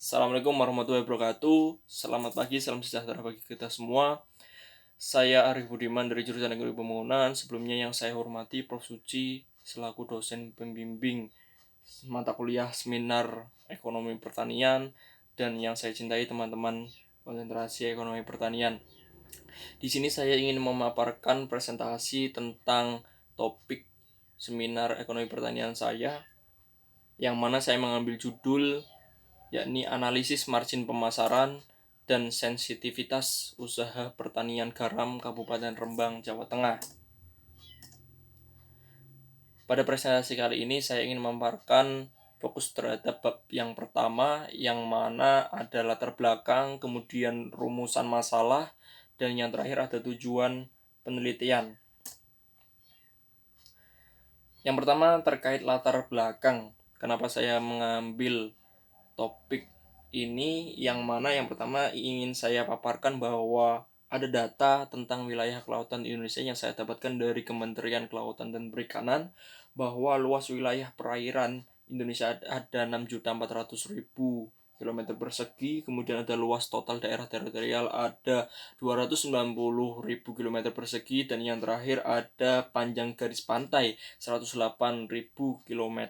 Assalamualaikum warahmatullahi wabarakatuh. Selamat pagi, salam sejahtera bagi kita semua. Saya Arif Budiman dari jurusan Ekonomi Pembangunan. Sebelumnya yang saya hormati Prof. Suci selaku dosen pembimbing mata kuliah seminar Ekonomi Pertanian, dan yang saya cintai teman-teman konsentrasi Ekonomi Pertanian. Di sini saya ingin memaparkan presentasi tentang topik seminar Ekonomi Pertanian saya, yang mana saya mengambil judul yakni analisis margin pemasaran dan sensitivitas usaha pertanian garam Kabupaten Rembang, Jawa Tengah. Pada presentasi kali ini saya ingin memaparkan fokus terhadap bab yang pertama, yang mana ada latar belakang, kemudian rumusan masalah, dan yang terakhir ada tujuan penelitian. Yang pertama terkait latar belakang. Kenapa saya mengambil topik ini, yang mana yang pertama ingin saya paparkan bahwa ada data tentang wilayah kelautan di Indonesia yang saya dapatkan dari Kementerian Kelautan dan Perikanan, bahwa luas wilayah perairan Indonesia ada 6.400.000 km persegi, kemudian ada luas total daerah teritorial ada 290.000 km persegi, dan yang terakhir ada panjang garis pantai 108.000 km.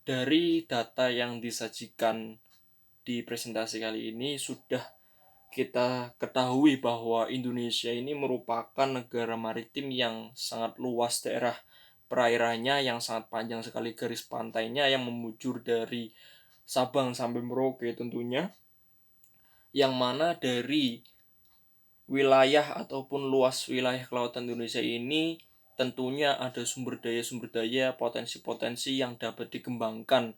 Dari data yang disajikan di presentasi kali ini sudah kita ketahui bahwa Indonesia ini merupakan negara maritim yang sangat luas daerah perairannya, yang sangat panjang sekali garis pantainya yang memujur dari Sabang sampai Merauke tentunya, yang mana dari wilayah ataupun luas wilayah kelautan Indonesia ini tentunya ada sumber daya potensi-potensi yang dapat dikembangkan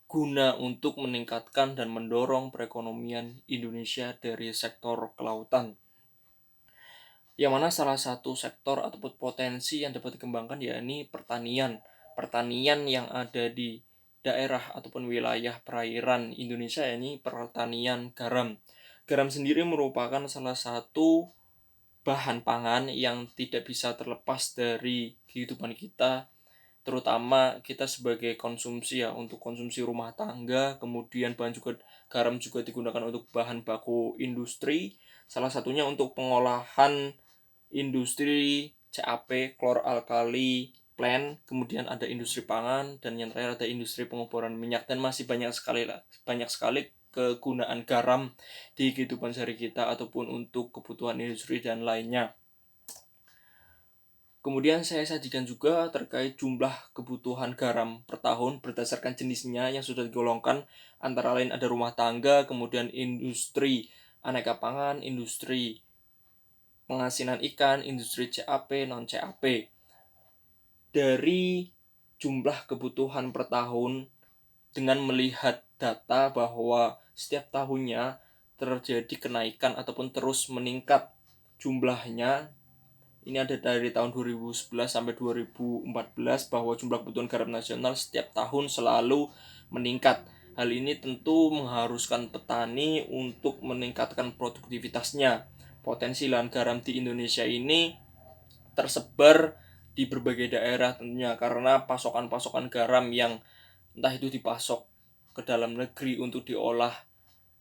guna untuk meningkatkan dan mendorong perekonomian Indonesia dari sektor kelautan. Yang mana salah satu sektor ataupun potensi yang dapat dikembangkan yakni pertanian. Pertanian yang ada di daerah ataupun wilayah perairan Indonesia yakni pertanian garam. Garam sendiri merupakan salah satu bahan pangan yang tidak bisa terlepas dari kehidupan kita, terutama kita sebagai konsumsi untuk konsumsi rumah tangga. Kemudian garam juga digunakan untuk bahan baku industri, salah satunya untuk pengolahan industri CAP, chloralkali plant, kemudian ada industri pangan, dan yang terakhir ada industri pengoboran minyak, dan masih banyak sekali kegunaan garam di kehidupan sehari kita ataupun untuk kebutuhan industri dan lainnya. Kemudian saya sajikan juga terkait jumlah kebutuhan garam per tahun berdasarkan jenisnya yang sudah digolongkan, antara lain ada rumah tangga, kemudian industri aneka pangan, industri pengasinan ikan, industri CAP, non-CAP. Dari jumlah kebutuhan per tahun, dengan melihat data bahwa setiap tahunnya terjadi kenaikan ataupun terus meningkat jumlahnya. Ini ada dari tahun 2011 sampai 2014, bahwa jumlah kebutuhan garam nasional setiap tahun selalu meningkat. Hal ini tentu mengharuskan petani untuk meningkatkan produktivitasnya. Potensi lahan garam di Indonesia ini tersebar di berbagai daerah tentunya, karena pasokan-pasokan garam yang entah itu dipasok ke dalam negeri untuk diolah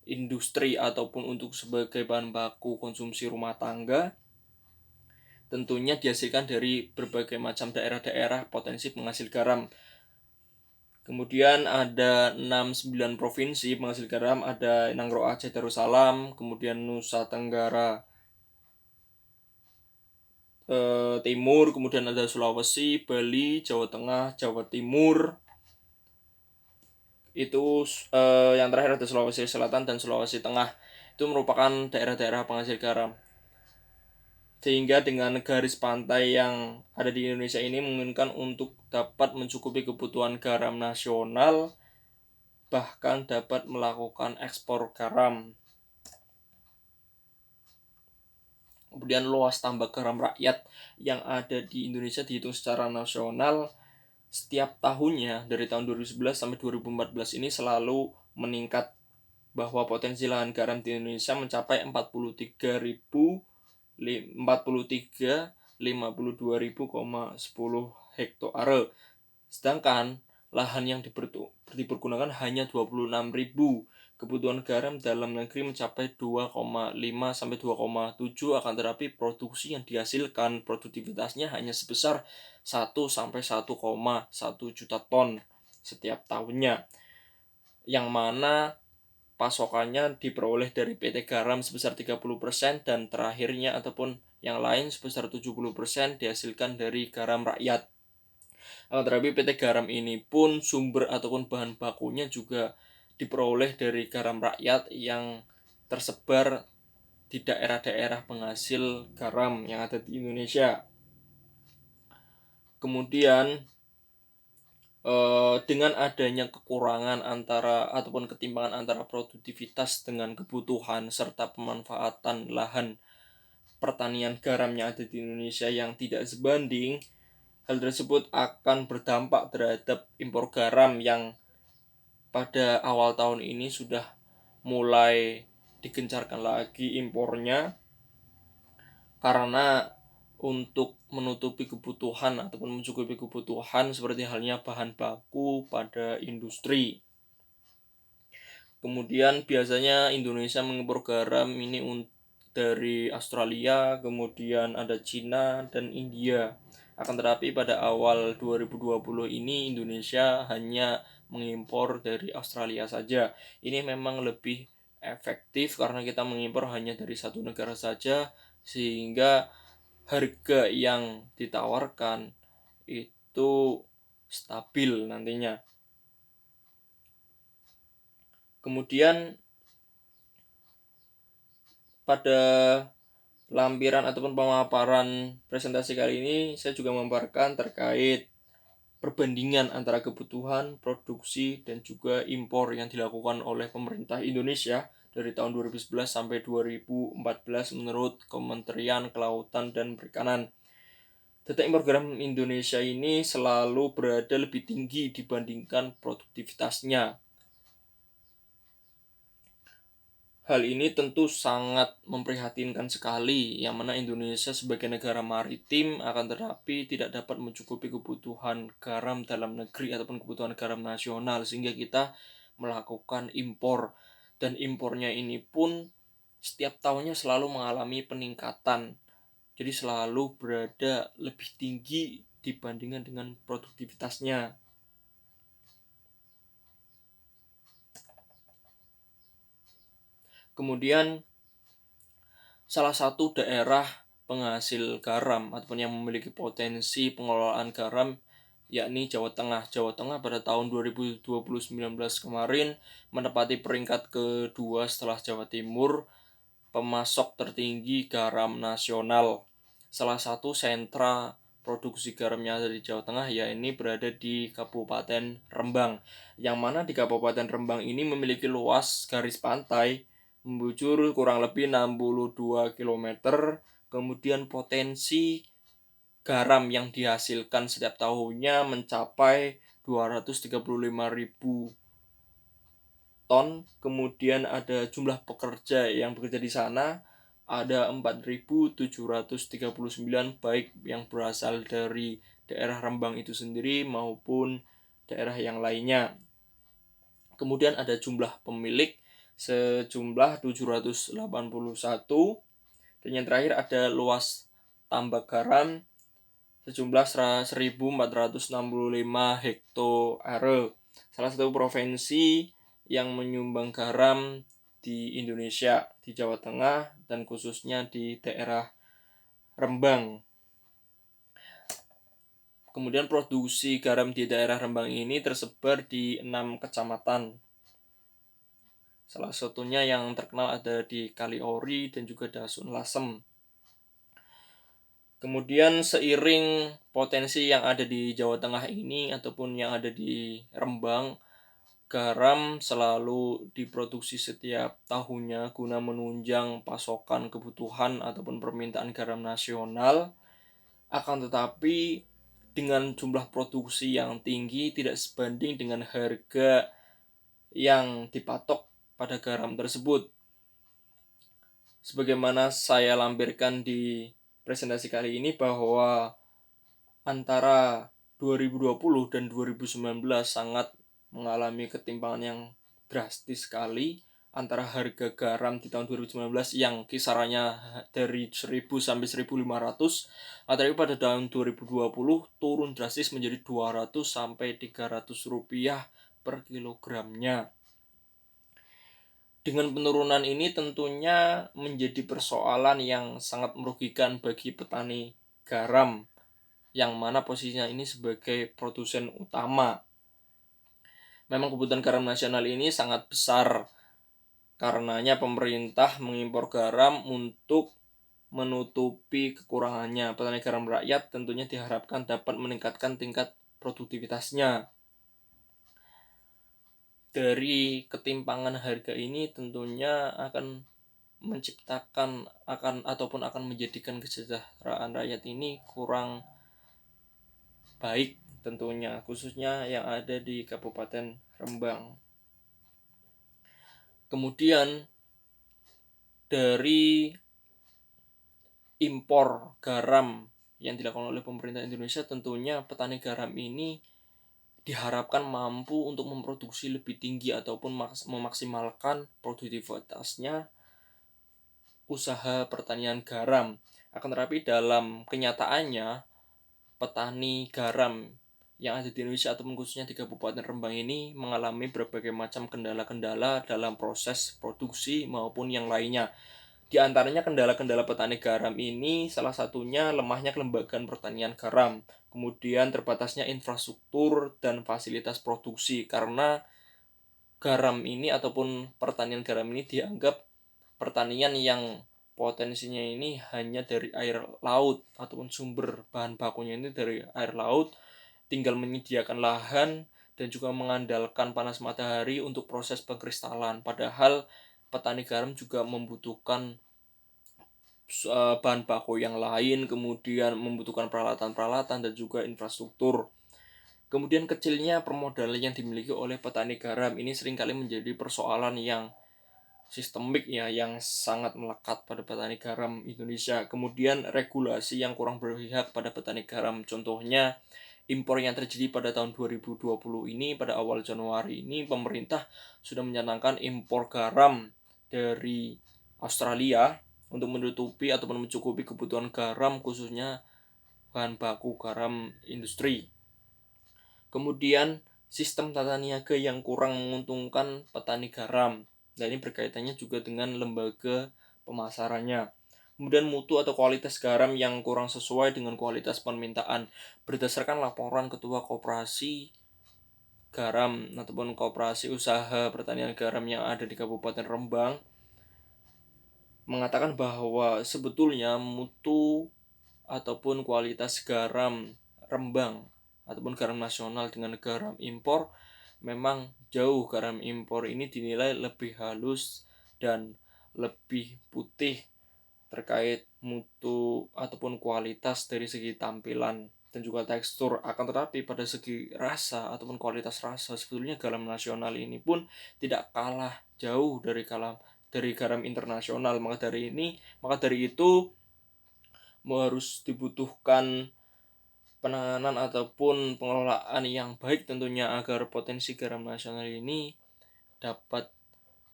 industri ataupun untuk sebagai bahan baku konsumsi rumah tangga, tentunya dihasilkan dari berbagai macam daerah-daerah potensi penghasil garam. Kemudian ada 69 provinsi penghasil garam, ada Nangro Aceh Darussalam, kemudian Nusa Tenggara Timur, kemudian ada Sulawesi, Bali, Jawa Tengah, Jawa Timur. Itu yang terakhir ada Sulawesi Selatan dan Sulawesi Tengah. Itu merupakan daerah-daerah penghasil garam. Sehingga dengan garis pantai yang ada di Indonesia ini memungkinkan untuk dapat mencukupi kebutuhan garam nasional, bahkan dapat melakukan ekspor garam. Kemudian luas tambak garam rakyat yang ada di Indonesia dihitung secara nasional setiap tahunnya dari tahun 2011 sampai 2014 ini selalu meningkat, bahwa potensi lahan garam di Indonesia mencapai 52.010 hektare. Sedangkan lahan yang dipergunakan hanya 26.000. Kebutuhan garam dalam negeri mencapai 2,5 sampai 2,7, akan tetapi produksi yang dihasilkan produktivitasnya hanya sebesar 1 sampai 1,1 juta ton setiap tahunnya. Yang mana pasokannya diperoleh dari PT Garam sebesar 30% dan terakhirnya ataupun yang lain sebesar 70% dihasilkan dari garam rakyat. Akan tetapi PT Garam ini pun sumber ataupun bahan bakunya juga diperoleh dari garam rakyat yang tersebar di daerah-daerah penghasil garam yang ada di Indonesia. Kemudian dengan adanya kekurangan ataupun ketimpangan antara produktivitas dengan kebutuhan serta pemanfaatan lahan pertanian garam yang ada di Indonesia yang tidak sebanding, hal tersebut akan berdampak terhadap impor garam yang pada awal tahun ini sudah mulai digencarkan lagi impornya, karena untuk menutupi kebutuhan ataupun mencukupi kebutuhan seperti halnya bahan baku pada industri. Kemudian biasanya Indonesia mengimpor garam ini dari Australia, kemudian ada Cina dan India. Akan tetapi pada awal 2020 ini Indonesia hanya mengimpor dari Australia saja. Ini memang lebih efektif karena kita mengimpor hanya dari satu negara saja, sehingga harga yang ditawarkan itu stabil nantinya. Kemudian pada lampiran ataupun pemaparan presentasi kali ini saya juga memaparkan terkait perbandingan antara kebutuhan, produksi, dan juga impor yang dilakukan oleh pemerintah Indonesia dari tahun 2011 sampai 2014 menurut Kementerian Kelautan dan Perikanan. Data impor garam Indonesia ini selalu berada lebih tinggi dibandingkan produktivitasnya. Hal ini tentu sangat memprihatinkan sekali, yang mana Indonesia sebagai negara maritim akan tetapi tidak dapat mencukupi kebutuhan garam dalam negeri ataupun kebutuhan garam nasional, sehingga kita melakukan impor. Dan impornya ini pun setiap tahunnya selalu mengalami peningkatan. Jadi selalu berada lebih tinggi dibandingkan dengan produktivitasnya. Kemudian salah satu daerah penghasil garam ataupun yang memiliki potensi pengelolaan garam yakni Jawa Tengah. Jawa Tengah pada tahun 2019 kemarin menempati peringkat kedua setelah Jawa Timur, pemasok tertinggi garam nasional. Salah satu sentra produksi garam yang ada di Jawa Tengah yakni berada di Kabupaten Rembang, yang mana di Kabupaten Rembang ini memiliki luas garis pantai membujur kurang lebih 62 km. Kemudian potensi garam yang dihasilkan setiap tahunnya mencapai 235.000 ton. Kemudian ada jumlah pekerja yang bekerja di sana ada 4.739, baik yang berasal dari daerah Rembang itu sendiri maupun daerah yang lainnya. Kemudian ada jumlah pemilik sejumlah 781, dan yang terakhir ada luas tambak garam sejumlah 1.465 hektare. Salah satu provinsi yang menyumbang garam di Indonesia, di Jawa Tengah dan khususnya di daerah Rembang. Kemudian produksi garam di daerah Rembang ini tersebar di 6 kecamatan. Salah satunya yang terkenal ada di Kaliori dan juga Dasun Lasem. Kemudian seiring potensi yang ada di Jawa Tengah ini ataupun yang ada di Rembang, garam selalu diproduksi setiap tahunnya guna menunjang pasokan kebutuhan ataupun permintaan garam nasional. Akan tetapi dengan jumlah produksi yang tinggi tidak sebanding dengan harga yang dipatok pada garam tersebut. Sebagaimana saya lampirkan di presentasi kali ini bahwa antara 2020 dan 2019 sangat mengalami ketimpangan yang drastis sekali antara harga garam di tahun 2019 yang kisarannya dari 1.000 sampai 1.500, tapi pada tahun 2020 turun drastis menjadi 200 sampai 300 rupiah per kilogramnya. Dengan penurunan ini tentunya menjadi persoalan yang sangat merugikan bagi petani garam, yang mana posisinya ini sebagai produsen utama. Memang kebutuhan garam nasional ini sangat besar, karenanya pemerintah mengimpor garam untuk menutupi kekurangannya. Petani garam rakyat tentunya diharapkan dapat meningkatkan tingkat produktivitasnya. Dari ketimpangan harga ini tentunya akan menciptakan akan menjadikan kesejahteraan rakyat ini kurang baik tentunya, khususnya yang ada di Kabupaten Rembang. Kemudian dari impor garam yang dilakukan oleh pemerintah Indonesia, tentunya petani garam ini diharapkan mampu untuk memproduksi lebih tinggi ataupun memaksimalkan produktivitasnya usaha pertanian garam. Akan tetapi dalam kenyataannya petani garam yang ada di Indonesia ataupun khususnya di Kabupaten Rembang ini mengalami berbagai macam kendala-kendala dalam proses produksi maupun yang lainnya. Di antaranya kendala-kendala petani garam ini salah satunya lemahnya kelembagaan pertanian garam, kemudian terbatasnya infrastruktur dan fasilitas produksi, karena garam ini ataupun pertanian garam ini dianggap pertanian yang potensinya ini hanya dari air laut ataupun sumber bahan bakunya ini dari air laut, tinggal menyediakan lahan dan juga mengandalkan panas matahari untuk proses pengkristalan. Padahal petani garam juga membutuhkan bahan baku yang lain, kemudian membutuhkan peralatan-peralatan dan juga infrastruktur. Kemudian kecilnya permodalan yang dimiliki oleh petani garam ini seringkali menjadi persoalan yang sistemik ya, yang sangat melekat pada petani garam Indonesia. Kemudian regulasi yang kurang berpihak pada petani garam. Contohnya impor yang terjadi pada tahun 2020 ini, pada awal Januari ini pemerintah sudah mencanangkan impor garam dari Australia untuk menutupi ataupun mencukupi kebutuhan garam, khususnya bahan baku garam industri. Kemudian sistem tata niaga yang kurang menguntungkan petani garam. Dan ini berkaitannya juga dengan lembaga pemasarannya. Kemudian mutu atau kualitas garam yang kurang sesuai dengan kualitas permintaan. Berdasarkan laporan Ketua Koperasi Garam ataupun Koperasi Usaha Pertanian Garam yang ada di Kabupaten Rembang, mengatakan bahwa sebetulnya mutu ataupun kualitas garam Rembang ataupun garam nasional dengan garam impor memang jauh. Garam impor ini dinilai lebih halus dan lebih putih terkait mutu ataupun kualitas dari segi tampilan dan juga tekstur. Akan tetapi pada segi rasa ataupun kualitas rasa, sebetulnya garam nasional ini pun tidak kalah jauh dari garam internasional. Maka dari itu harus dibutuhkan penanganan ataupun pengelolaan yang baik tentunya agar potensi garam nasional ini dapat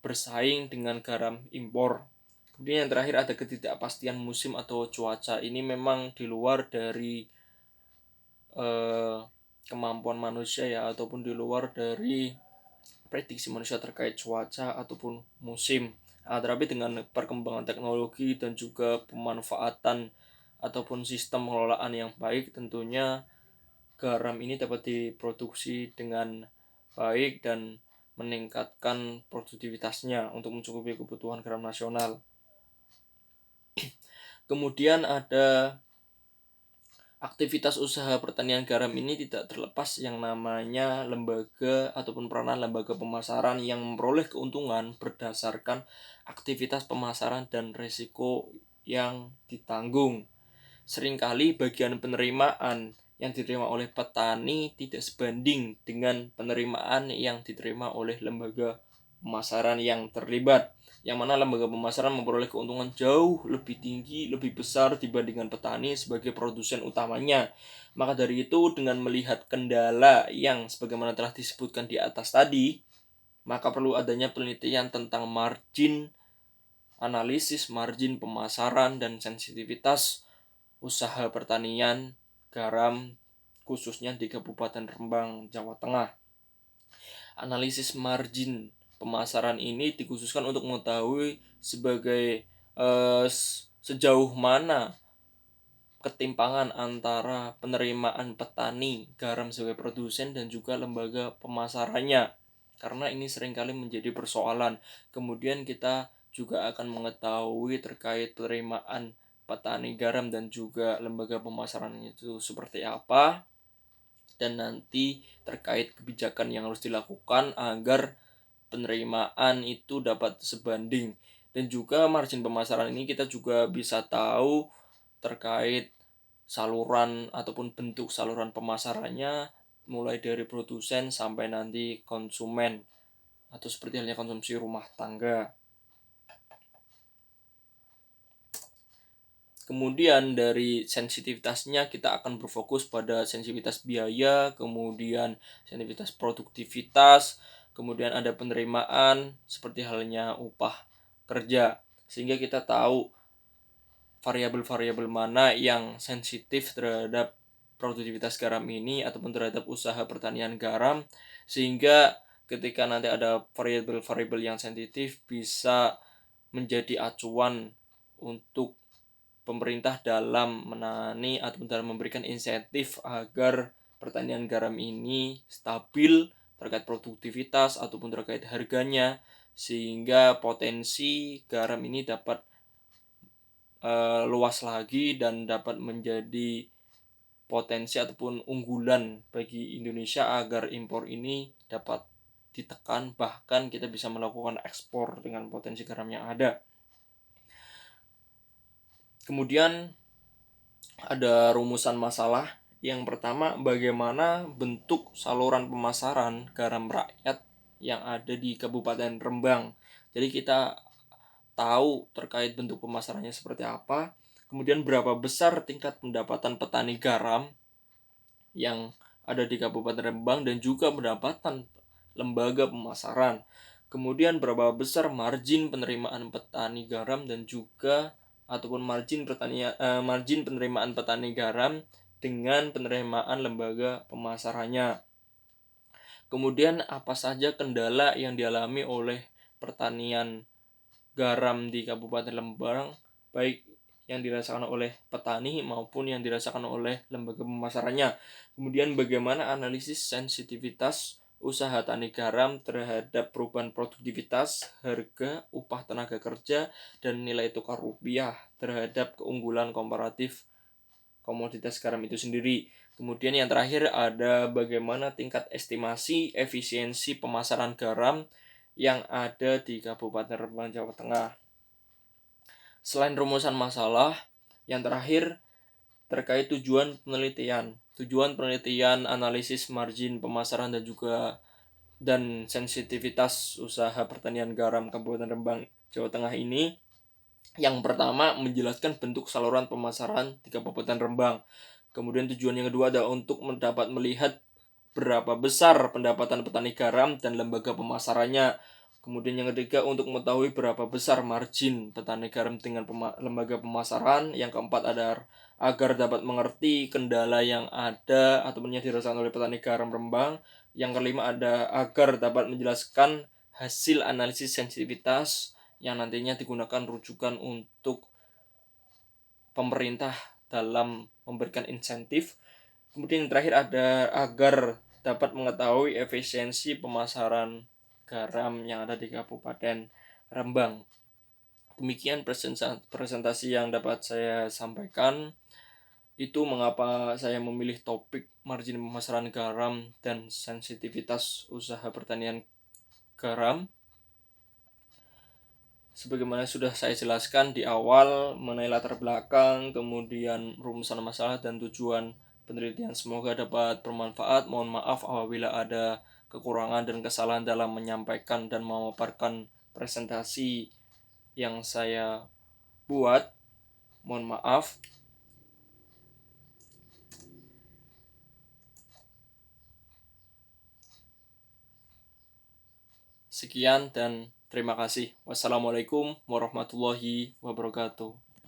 bersaing dengan garam impor. Kemudian yang terakhir ada ketidakpastian musim atau cuaca. Ini memang di luar dari kemampuan manusia ya, ataupun di luar dari prediksi manusia terkait cuaca ataupun musim. Tetapi dengan perkembangan teknologi dan juga pemanfaatan ataupun sistem pengelolaan yang baik, tentunya garam ini dapat diproduksi dengan baik dan meningkatkan produktivitasnya untuk mencukupi kebutuhan garam nasional. Kemudian ada aktivitas usaha pertanian garam ini tidak terlepas yang namanya lembaga ataupun peranan lembaga pemasaran yang memperoleh keuntungan berdasarkan aktivitas pemasaran dan risiko yang ditanggung. Seringkali bagian penerimaan yang diterima oleh petani tidak sebanding dengan penerimaan yang diterima oleh lembaga pemasaran yang terlibat. yang mana lembaga pemasaran memperoleh keuntungan jauh lebih tinggi, lebih besar dibandingkan petani sebagai produsen utamanya. Maka dari itu, dengan melihat kendala yang sebagaimana telah disebutkan di atas tadi, maka perlu adanya penelitian tentang margin, analisis margin pemasaran, dan sensitivitas usaha pertanian garam khususnya di Kabupaten Rembang, Jawa Tengah. Analisis margin pemasaran ini dikhususkan untuk mengetahui sebagai sejauh mana ketimpangan antara penerimaan petani garam sebagai produsen dan juga lembaga pemasarannya, karena ini seringkali menjadi persoalan. Kemudian kita juga akan mengetahui terkait penerimaan petani garam dan juga lembaga pemasaran itu seperti apa, dan nanti terkait kebijakan yang harus dilakukan agar penerimaan itu dapat sebanding. Dan juga margin pemasaran ini kita juga bisa tahu terkait saluran ataupun bentuk saluran pemasarannya, mulai dari produsen sampai nanti konsumen, atau seperti halnya konsumsi rumah tangga. Kemudian dari sensitivitasnya kita akan berfokus pada sensitivitas biaya, kemudian sensitivitas produktivitas, kemudian ada penerimaan seperti halnya upah kerja, sehingga kita tahu variabel-variabel mana yang sensitif terhadap produktivitas garam ini ataupun terhadap usaha pertanian garam, sehingga ketika nanti ada variabel-variabel yang sensitif bisa menjadi acuan untuk pemerintah dalam menangani atau dalam memberikan insentif agar pertanian garam ini stabil terkait produktivitas ataupun terkait harganya, sehingga potensi garam ini dapat luas lagi dan dapat menjadi potensi ataupun unggulan bagi Indonesia agar impor ini dapat ditekan, bahkan kita bisa melakukan ekspor dengan potensi garam yang ada. Kemudian ada rumusan masalah. Yang pertama, bagaimana bentuk saluran pemasaran garam rakyat yang ada di Kabupaten Rembang. Jadi kita tahu terkait bentuk pemasarannya seperti apa, kemudian berapa besar tingkat pendapatan petani garam yang ada di Kabupaten Rembang, dan juga pendapatan lembaga pemasaran. Kemudian berapa besar margin penerimaan petani garam dan juga ataupun margin penerimaan petani garam dengan penerimaan lembaga pemasarannya. Kemudian apa saja kendala yang dialami oleh pertanian garam di Kabupaten Rembang, baik yang dirasakan oleh petani maupun yang dirasakan oleh lembaga pemasarannya. Kemudian bagaimana analisis sensitivitas usaha tani garam terhadap perubahan produktivitas, harga, upah tenaga kerja, dan nilai tukar rupiah terhadap keunggulan komparatif komoditas garam itu sendiri. Kemudian yang terakhir ada bagaimana tingkat estimasi efisiensi pemasaran garam yang ada di Kabupaten Rembang, Jawa Tengah. Selain rumusan masalah, yang terakhir terkait tujuan penelitian. Tujuan penelitian analisis margin pemasaran dan sensitivitas usaha pertanian garam Kabupaten Rembang, Jawa Tengah ini, yang pertama menjelaskan bentuk saluran pemasaran di Kabupaten Rembang. Kemudian tujuan yang kedua adalah untuk mendapat melihat berapa besar pendapatan petani garam dan lembaga pemasarannya. Kemudian yang ketiga untuk mengetahui berapa besar margin petani garam dengan lembaga pemasaran. Yang keempat ada agar dapat mengerti kendala yang ada ataupun yang dirasakan oleh petani garam Rembang. Yang kelima ada agar dapat menjelaskan hasil analisis sensitivitas yang nantinya digunakan rujukan untuk pemerintah dalam memberikan insentif. Kemudian yang terakhir ada agar dapat mengetahui efisiensi pemasaran garam yang ada di Kabupaten Rembang. Demikian presentasi yang dapat saya sampaikan. Itu mengapa saya memilih topik margin pemasaran garam dan sensitivitas usaha pertanian garam. Sebagaimana sudah saya jelaskan di awal mengenai latar belakang, kemudian rumusan masalah dan tujuan penelitian, semoga dapat bermanfaat. Mohon maaf apabila ada kekurangan dan kesalahan dalam menyampaikan dan memaparkan presentasi yang saya buat. Mohon maaf. Sekian dan terima kasih. Wassalamualaikum warahmatullahi wabarakatuh.